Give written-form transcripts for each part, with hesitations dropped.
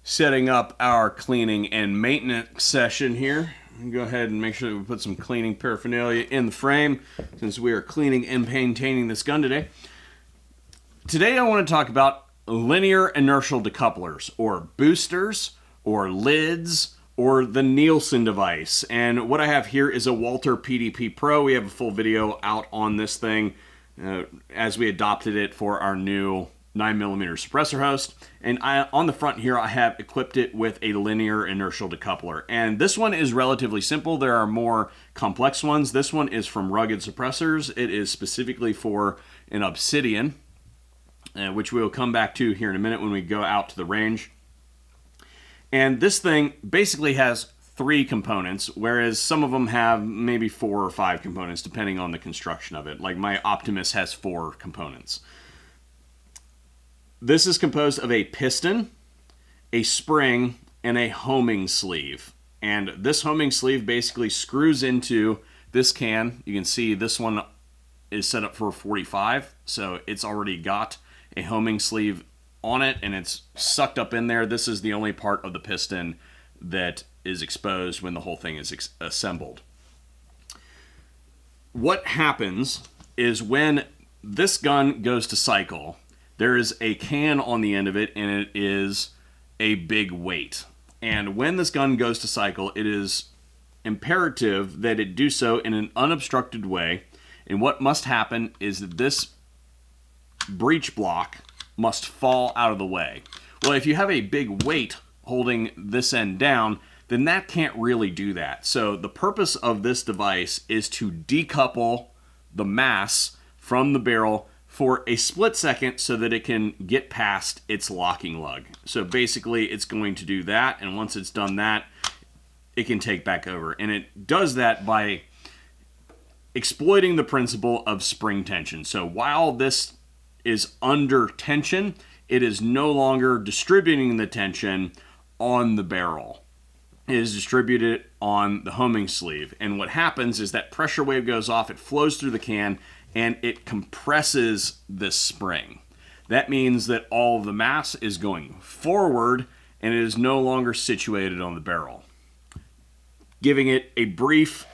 setting up our cleaning and maintenance session here. Go ahead and make sure that we put some cleaning paraphernalia in the frame since we are cleaning and maintaining this gun today. Today I want to talk about linear inertial decouplers, or boosters, or lids, or the Nielsen device. And what I have here is a Walther PDP Pro. We have a full video out on this thing as we adopted it for our new 9mm suppressor host. And on the front here, I have equipped it with a linear inertial decoupler. And this one is relatively simple. There are more complex ones. This one is from Rugged Suppressors. It is specifically for an Obsidian, which we will come back to here in a minute when we go out to the range. And this thing basically has 3 components, whereas some of them have maybe 4 or 5 components, depending on the construction of it. Like my Optimus has 4 components. This is composed of a piston, a spring, and a homing sleeve. And this homing sleeve basically screws into this can. You can see this one is set up for 45, so it's already got a homing sleeve on it, and it's sucked up in there. This is the only part of the piston that is exposed when the whole thing is assembled. What happens is when this gun goes to cycle, there is a can on the end of it, and it is a big weight. And when this gun goes to cycle, it is imperative that it do so in an unobstructed way. And what must happen is that this breech block must fall out of the way. Well, if you have a big weight holding this end down, then that can't really do that. So the purpose of this device is to decouple the mass from the barrel for a split second so that it can get past its locking lug. So basically it's going to do that, and once it's done that, it can take back over. And it does that by exploiting the principle of spring tension. So while this is under tension, it is no longer distributing the tension on the barrel. It is distributed on the homing sleeve. And what happens is that pressure wave goes off, it flows through the can, and it compresses this spring. That means that all of the mass is going forward, and it is no longer situated on the barrel, giving it a brief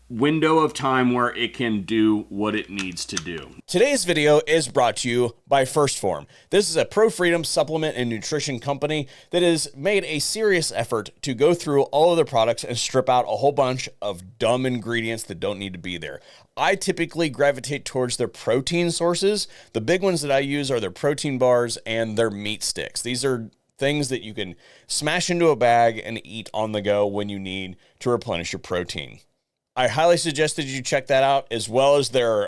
window of time where it can do what it needs to do. Today's video is brought to you by First Form. This is a pro-freedom supplement and nutrition company that has made a serious effort to go through all of their products and strip out a whole bunch of dumb ingredients that don't need to be there. I typically gravitate towards their protein sources. The big ones that I use are their protein bars and their meat sticks. These are things that you can smash into a bag and eat on the go when you need to replenish your protein. I highly suggest that you check that out, as well as their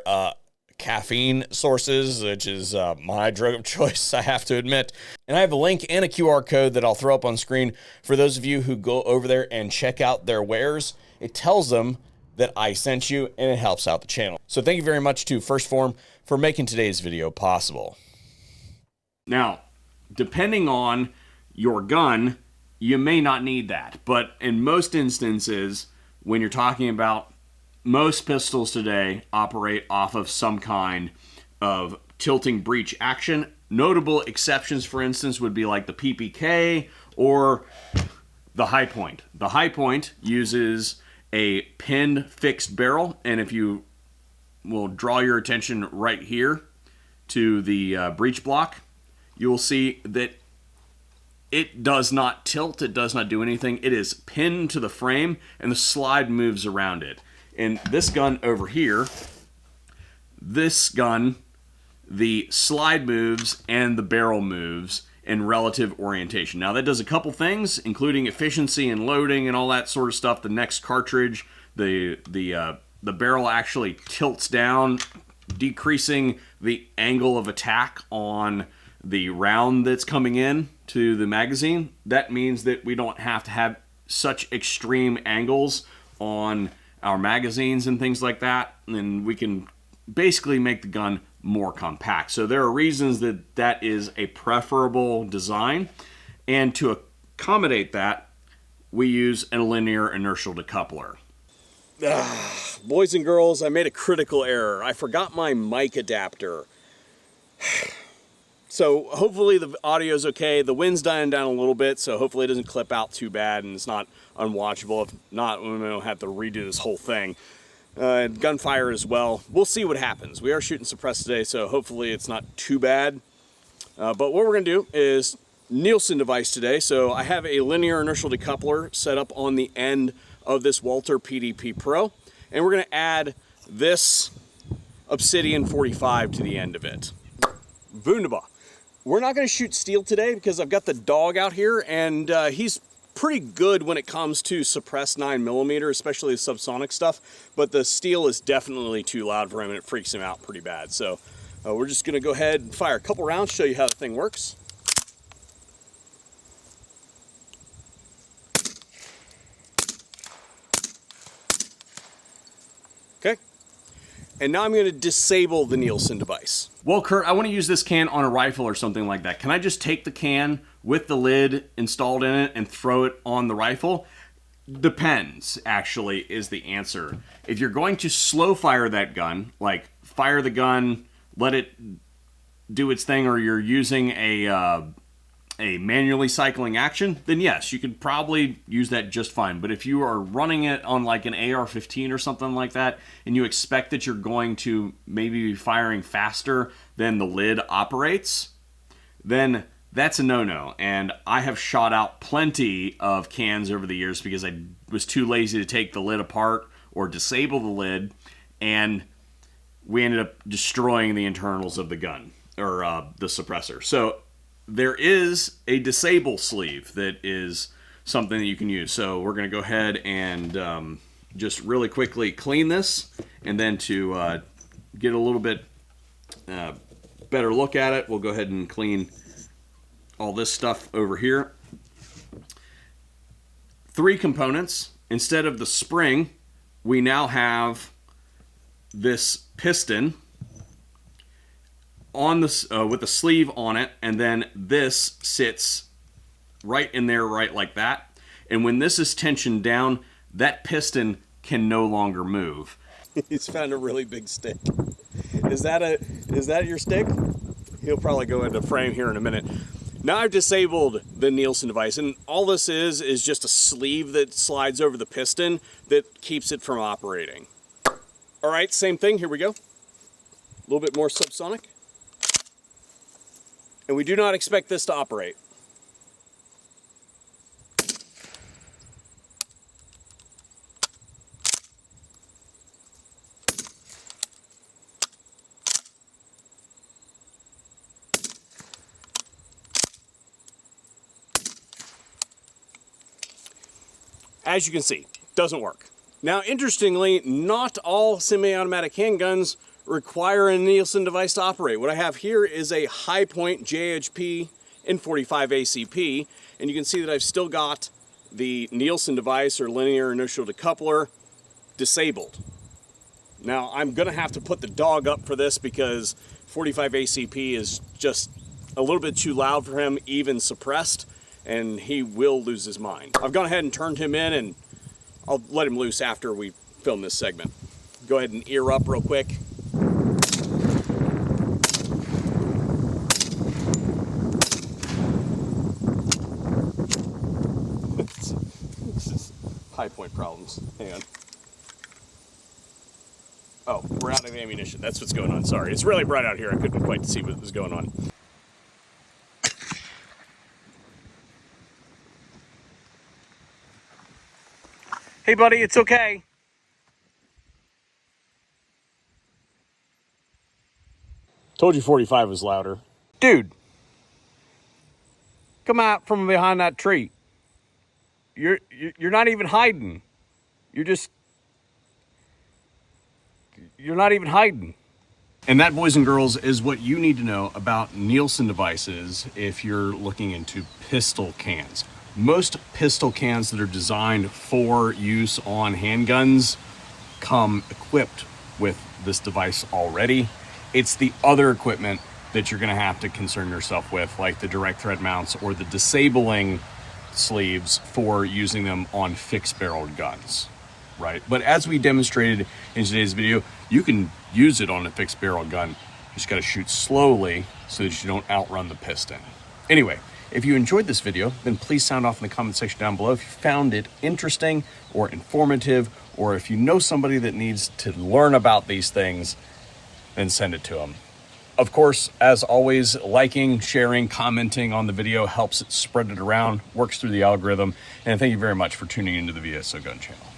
caffeine sources, which is my drug of choice, I have to admit. And I have a link and a QR code that I'll throw up on screen for those of you who go over there and check out their wares. It tells them that I sent you, and it helps out the channel. So thank you very much to First Form for making today's video possible. Now, depending on your gun, you may not need that. But in most instances, when you're talking about most pistols today operate off of some kind of tilting breech action. Notable exceptions, for instance, would be like the PPK or the High Point. The High Point uses a pinned fixed barrel, and if you will draw your attention right here to the breech block, you will see that it does not tilt, it does not do anything. It is pinned to the frame, and the slide moves around it. And this gun over here, this gun, the slide moves and the barrel moves in relative orientation. Now that does a couple things, including efficiency and loading and all that sort of stuff. The next cartridge, the barrel actually tilts down, decreasing the angle of attack on the round that's coming in to the magazine. That means that we don't have to have such extreme angles on our magazines and things like that, and we can basically make the gun more compact. So there are reasons that that is a preferable design, and to accommodate that, we use a linear inertial decoupler. Boys and girls, I made a critical error. I forgot my mic adapter. So hopefully the audio is okay. The wind's dying down a little bit, so hopefully it doesn't clip out too bad and it's not unwatchable. If not, we don't have to redo this whole thing. Gunfire as well. We'll see what happens. We are shooting suppressed today, so hopefully it's not too bad. But what we're going to do is Nielsen device today. So I have a linear inertial decoupler set up on the end of this Walther PDP Pro, and we're going to add this Obsidian 45 to the end of it. Wunderbar. We're not going to shoot steel today because I've got the dog out here, and he's pretty good when it comes to suppressed 9mm, especially the subsonic stuff, but the steel is definitely too loud for him and it freaks him out pretty bad. So we're just going to go ahead and fire a couple rounds, show you how the thing works. Okay. And now I'm going to disable the Nielsen device. Well, Kurt, I want to use this can on a rifle or something like that. Can I just take the can with the lid installed in it and throw it on the rifle? Depends, actually, is the answer. If you're going to slow fire that gun, like fire the gun, let it do its thing, or you're using a manually cycling action, then yes, you could probably use that just fine. But if you are running it on like an AR-15 or something like that, and you expect that you're going to maybe be firing faster than the lid operates, then that's a no-no. And I have shot out plenty of cans over the years because I was too lazy to take the lid apart or disable the lid, and we ended up destroying the internals of the gun, or the suppressor. So there is a disable sleeve that is something that you can use. So we're going to go ahead and just really quickly clean this, and then to get a little bit better look at it, we'll go ahead and clean all this stuff over here. 3 components. Instead of the spring, we now have this piston on this with a sleeve on it, and then this sits right in there, right like that. And when this is tensioned down, that piston can no longer move. He's found a really big stick. Is that your stick? He'll probably go into frame here in a minute. Now I've disabled the Nielsen device, and all this is just a sleeve that slides over the piston that keeps it from operating. All right, same thing, here we go. A little bit more subsonic. And we do not expect this to operate. As you can see, doesn't work. Now, interestingly, not all semi-automatic handguns require a Nielsen device to operate. What I have here is a high point JHP in 45 ACP, and you can see that I've still got the Nielsen device, or linear inertial decoupler, disabled. Now, I'm gonna have to put the dog up for this because 45 ACP is just a little bit too loud for him, even suppressed, and he will lose his mind. I've gone ahead and turned him in, and I'll let him loose after we film this segment. Go ahead and ear up real quick. This is high point problems. Hang on. Oh, we're out of ammunition. That's what's going on. Sorry. It's really bright out here. I couldn't quite see what was going on. Hey, buddy, it's okay. Told you 45 was louder. Dude, come out from behind that tree. You're not even hiding. You're not even hiding. And that, boys and girls, is what you need to know about Nielsen devices if you're looking into pistol cans. Most pistol cans that are designed for use on handguns come equipped with this device already. It's the other equipment that you're going to have to concern yourself with, like the direct thread mounts or the disabling sleeves for using them on fixed barreled guns, right? But as we demonstrated in today's video, you can use it on a fixed barrel gun just got to shoot slowly so that you don't outrun the piston. Anyway, if you enjoyed this video, then please sound off in the comment section down below if you found it interesting or informative, or if you know somebody that needs to learn about these things, then send it to them. Of course, as always, liking, sharing, commenting on the video helps it spread it around, works through the algorithm, and thank you very much for tuning into the VSO Gun Channel.